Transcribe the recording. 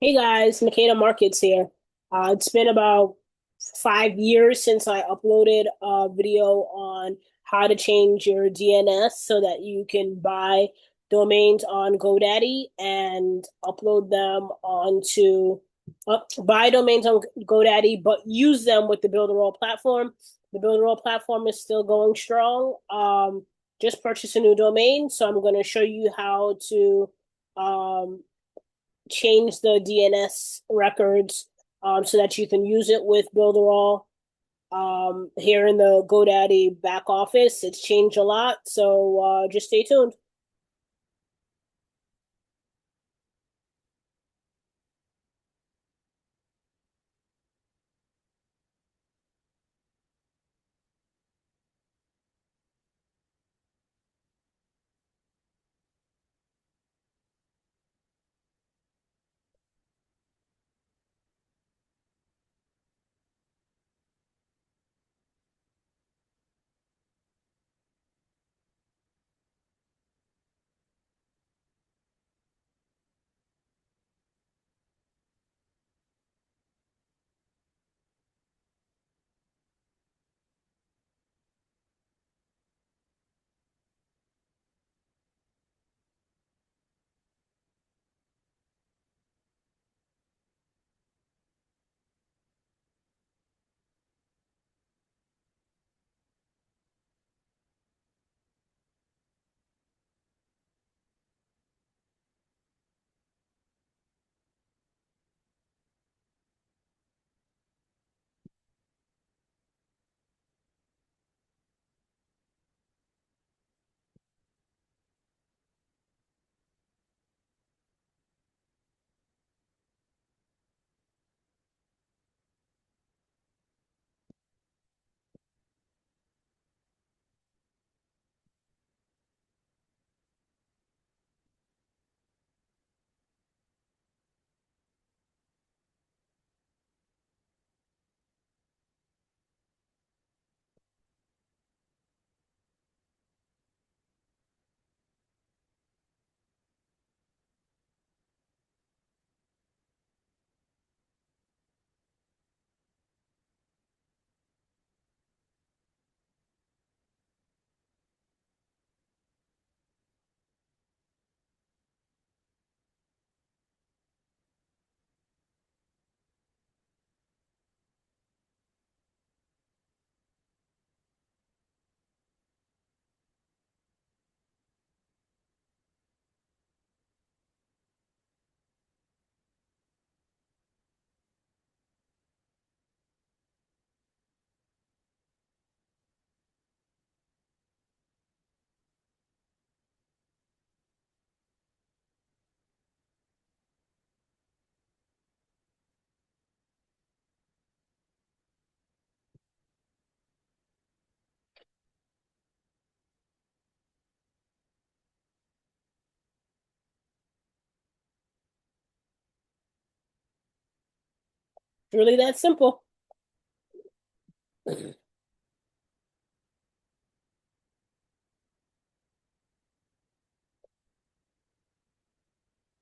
Hey guys, Makeda Markets here. It's been about 5 years since I uploaded a video on how to change your DNS so that you can buy domains on GoDaddy and upload them onto buy domains on GoDaddy, but use them with the Builderall platform. The Builderall platform is still going strong. Just purchase a new domain, so I'm going to show you how to um, change the DNS records so that you can use it with Builderall. Here in the GoDaddy back office, it's changed a lot, so just stay tuned. It's really that simple.